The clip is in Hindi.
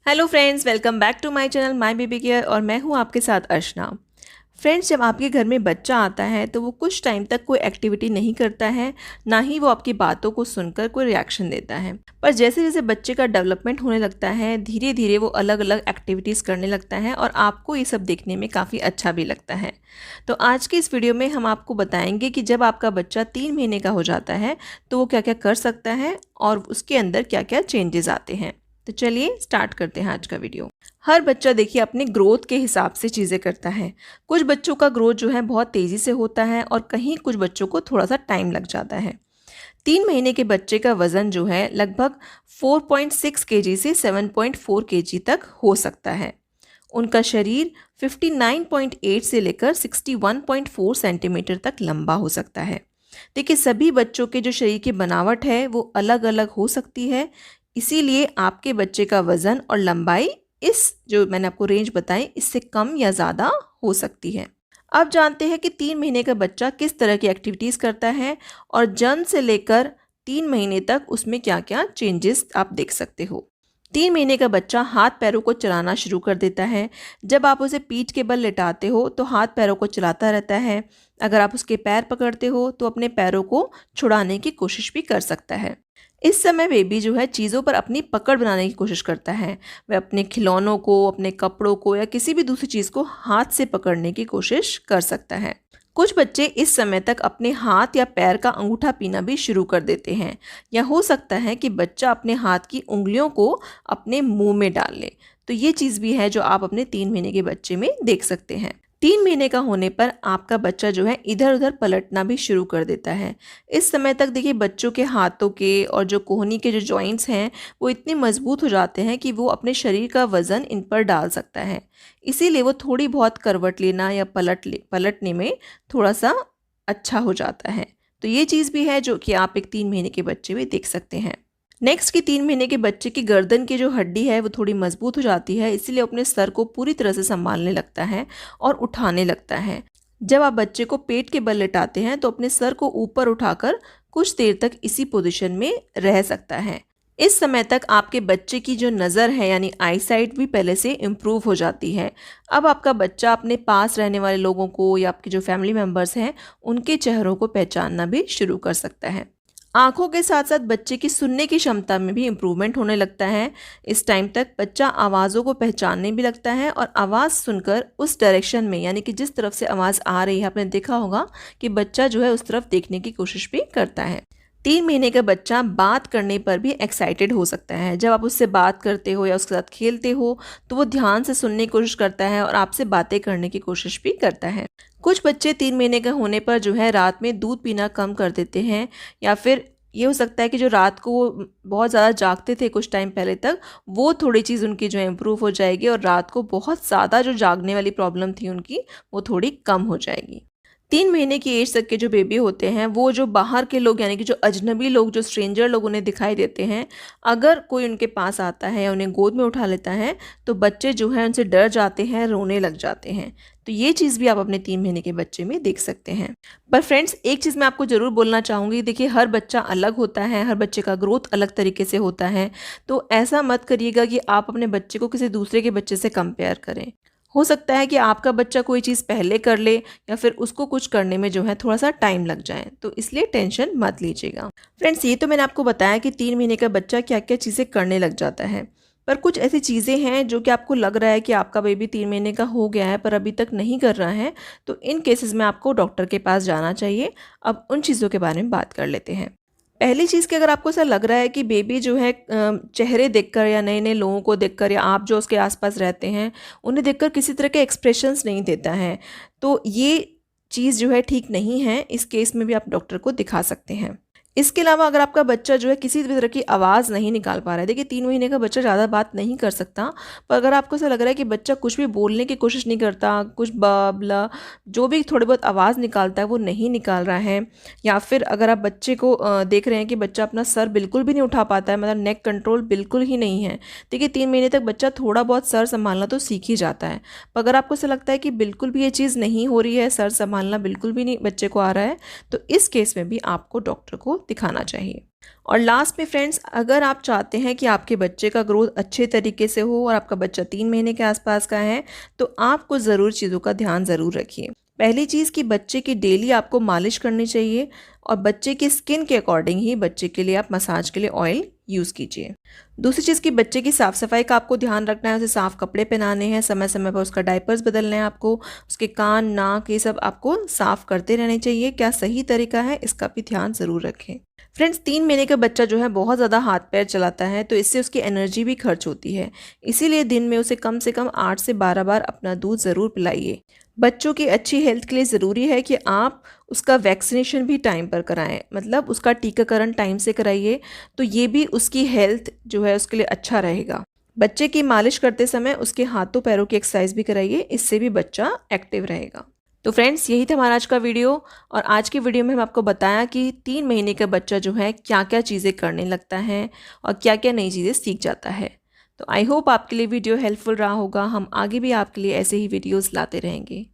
Hello friends, welcome back to my channel my baby care और मैं हूं आपके साथ अर्चना। फ्रेंड्स, जब आपके घर में बच्चा आता है तो वो कुछ टाइम तक कोई एक्टिविटी नहीं करता है, ना ही वो आपकी बातों को सुनकर कोई रिएक्शन देता है। पर जैसे जैसे बच्चे का डेवलपमेंट होने लगता है, धीरे धीरे वो अलग अलग एक्टिविटीज़ करने लगता है और आपको ये सब देखने में काफ़ी अच्छा भी लगता है। तो आज की इस वीडियो में हम आपको बताएंगे कि जब आपका बच्चा 3 महीने का हो जाता है तो वो क्या क्या कर सकता है और उसके अंदर क्या क्या चेंजेस आते हैं। तो चलिए स्टार्ट करते हैं आज का वीडियो। हर बच्चा देखिए अपने ग्रोथ के हिसाब से चीज़ें करता है। कुछ बच्चों का ग्रोथ जो है बहुत तेज़ी से होता है और कहीं कुछ बच्चों को थोड़ा सा टाइम लग जाता है। 3 महीने के बच्चे का वज़न जो है लगभग 4.6 केजी से 7.4 केजी तक हो सकता है। उनका शरीर 59.8 से लेकर 61.4 सेंटीमीटर तक लंबा हो सकता है। देखिए, सभी बच्चों के जो शरीर की बनावट है वो अलग अलग हो सकती है, इसीलिए आपके बच्चे का वज़न और लंबाई इस जो मैंने आपको रेंज बताई इससे कम या ज़्यादा हो सकती है। अब जानते हैं कि 3 महीने का बच्चा किस तरह की एक्टिविटीज़ करता है और जन्म से लेकर 3 महीने तक उसमें क्या क्या चेंजेस आप देख सकते हो। 3 महीने का बच्चा हाथ पैरों को चलाना शुरू कर देता है। जब आप उसे पीठ के बल लेटाते हो तो हाथ पैरों को चलाता रहता है। अगर आप उसके पैर पकड़ते हो तो अपने पैरों को छुड़ाने की कोशिश भी कर सकता है। इस समय बेबी जो है चीज़ों पर अपनी पकड़ बनाने की कोशिश करता है। वह अपने खिलौनों को, अपने कपड़ों को या किसी भी दूसरी चीज़ को हाथ से पकड़ने की कोशिश कर सकता है। कुछ बच्चे इस समय तक अपने हाथ या पैर का अंगूठा पीना भी शुरू कर देते हैं, या हो सकता है कि बच्चा अपने हाथ की उंगलियों को अपने मुंह में डाल ले। तो ये चीज़ भी है जो आप अपने 3 महीने के बच्चे में देख सकते हैं। 3 महीने का होने पर आपका बच्चा जो है इधर उधर पलटना भी शुरू कर देता है। इस समय तक देखिए बच्चों के हाथों के और जो कोहनी के जो जॉइंट्स हैं वो इतने मजबूत हो जाते हैं कि वो अपने शरीर का वज़न इन पर डाल सकता है। इसीलिए वो थोड़ी बहुत करवट लेना या पलटने में थोड़ा सा अच्छा हो जाता है। तो ये चीज़ भी है जो कि आप एक 3 महीने के बच्चे में देख सकते हैं। नेक्स्ट की 3 महीने के बच्चे की गर्दन की जो हड्डी है वो थोड़ी मजबूत हो जाती है, इसीलिए अपने सर को पूरी तरह से संभालने लगता है और उठाने लगता है। जब आप बच्चे को पेट के बल लेटाते हैं तो अपने सर को ऊपर उठाकर कुछ देर तक इसी पोजीशन में रह सकता है। इस समय तक आपके बच्चे की जो नज़र है यानी आई साइट भी पहले से इम्प्रूव हो जाती है। अब आपका बच्चा अपने पास रहने वाले लोगों को या आपके जो फैमिली मेम्बर्स हैं उनके चेहरों को पहचानना भी शुरू कर सकता है। आँखों के साथ साथ बच्चे की सुनने की क्षमता में भी इम्प्रूवमेंट होने लगता है। इस टाइम तक बच्चा आवाज़ों को पहचानने भी लगता है और आवाज़ सुनकर उस डायरेक्शन में यानी कि जिस तरफ से आवाज़ आ रही है, आपने देखा होगा कि बच्चा जो है उस तरफ देखने की कोशिश भी करता है। 3 महीने का बच्चा बात करने पर भी एक्साइटेड हो सकता है। जब आप उससे बात करते हो या उसके साथ खेलते हो तो वो ध्यान से सुनने की कोशिश करता है और आपसे बातें करने की कोशिश भी करता है। कुछ बच्चे 3 महीने का होने पर जो है रात में दूध पीना कम कर देते हैं, या फिर ये हो सकता है कि जो रात को वो बहुत ज़्यादा जागते थे कुछ टाइम पहले तक, वो थोड़ी चीज़ उनकी जो है इम्प्रूव हो जाएगी और रात को बहुत ज़्यादा जो जागने वाली प्रॉब्लम थी उनकी वो थोड़ी कम हो जाएगी। 3 महीने की एज तक के जो बेबी होते हैं वो जो बाहर के लोग यानी कि जो अजनबी लोग, जो स्ट्रेंजर लोग उन्हें दिखाई देते हैं, अगर कोई उनके पास आता है या उन्हें गोद में उठा लेता है तो बच्चे जो हैं उनसे डर जाते हैं, रोने लग जाते हैं। तो ये चीज़ भी आप अपने 3 महीने के बच्चे में देख सकते हैं। पर फ्रेंड्स, एक चीज़ मैं आपको ज़रूर बोलना चाहूँगी, देखिए हर बच्चा अलग होता है, हर बच्चे का ग्रोथ अलग तरीके से होता है। तो ऐसा मत करिएगा कि आप अपने बच्चे को किसी दूसरे के बच्चे से कंपेयर करें। हो सकता है कि आपका बच्चा कोई चीज़ पहले कर ले या फिर उसको कुछ करने में जो है थोड़ा सा टाइम लग जाए, तो इसलिए टेंशन मत लीजिएगा। फ्रेंड्स, ये तो मैंने आपको बताया कि 3 महीने का बच्चा क्या क्या चीज़ें करने लग जाता है, पर कुछ ऐसी चीज़ें हैं जो कि आपको लग रहा है कि आपका बेबी 3 महीने का हो गया है पर अभी तक नहीं कर रहा है, तो इन केसेस में आपको डॉक्टर के पास जाना चाहिए। अब उन चीज़ों के बारे में बात कर लेते हैं। पहली चीज़ कि अगर आपको ऐसा लग रहा है कि बेबी जो है चेहरे देखकर या नए नए लोगों को देखकर या आप जो उसके आसपास रहते हैं उन्हें देखकर किसी तरह के एक्सप्रेशंस नहीं देता है, तो ये चीज़ जो है ठीक नहीं है। इस केस में भी आप डॉक्टर को दिखा सकते हैं। इसके अलावा अगर आपका बच्चा जो है किसी भी तरह की आवाज़ नहीं निकाल पा रहा है, देखिए 3 महीने का बच्चा ज़्यादा बात नहीं कर सकता, पर अगर आपको ऐसा लग रहा है कि बच्चा कुछ भी बोलने की कोशिश नहीं करता, कुछ बबला जो भी थोड़ी बहुत आवाज़ निकालता है वो नहीं निकाल रहा है, या फिर अगर आप बच्चे को देख रहे हैं कि बच्चा अपना सर बिल्कुल भी नहीं उठा पाता है, मतलब नेक कंट्रोल बिल्कुल ही नहीं है। देखिए 3 महीने तक बच्चा थोड़ा बहुत सर संभालना तो सीख ही जाता है, पर अगर आपको ऐसा लगता है कि बिल्कुल भी ये चीज़ नहीं हो रही है, सर संभालना बिल्कुल भी नहीं बच्चे को आ रहा है, तो इस केस में भी आपको डॉक्टर को दिखाना चाहिए। और लास्ट में फ्रेंड्स, अगर आप चाहते हैं कि आपके बच्चे का ग्रोथ अच्छे तरीके से हो और आपका बच्चा 3 महीने के आसपास का है, तो आपको ज़रूर चीज़ों का ध्यान ज़रूर रखिए। पहली चीज़ कि बच्चे की डेली आपको मालिश करनी चाहिए और बच्चे की स्किन के अकॉर्डिंग ही बच्चे के लिए आप मसाज के लिए ऑयल यूज़ कीजिए। दूसरी चीज़ कि बच्चे की साफ़ सफाई का आपको ध्यान रखना है, उसे साफ़ कपड़े पहनाने हैं, समय समय पर उसका डायपर्स बदलना है आपको, उसके कान नाक ये सब आपको साफ़ करते रहने चाहिए। क्या सही तरीका है, इसका भी ध्यान ज़रूर रखें। फ्रेंड्स, 3 महीने का बच्चा जो है बहुत ज़्यादा हाथ पैर चलाता है, तो इससे उसकी एनर्जी भी खर्च होती है। इसीलिए दिन में उसे कम से कम 8 से 12 बार अपना दूध ज़रूर पिलाइए। बच्चों की अच्छी हेल्थ के लिए ज़रूरी है कि आप उसका वैक्सीनेशन भी टाइम पर कराएं, मतलब उसका टीकाकरण टाइम से कराइए, तो ये भी उसकी हेल्थ जो है उसके लिए अच्छा रहेगा। बच्चे की मालिश करते समय उसके हाथों पैरों की एक्सरसाइज भी कराइए, इससे भी बच्चा एक्टिव रहेगा। तो फ्रेंड्स, यही था हमारा आज का वीडियो। और आज की वीडियो में हम आपको बताया कि 3 महीने का बच्चा जो है क्या क्या चीज़ें करने लगता है और क्या क्या नई चीज़ें सीख जाता है। तो आई होप आपके लिए वीडियो हेल्पफुल रहा होगा। हम आगे भी आपके लिए ऐसे ही वीडियोस लाते रहेंगे।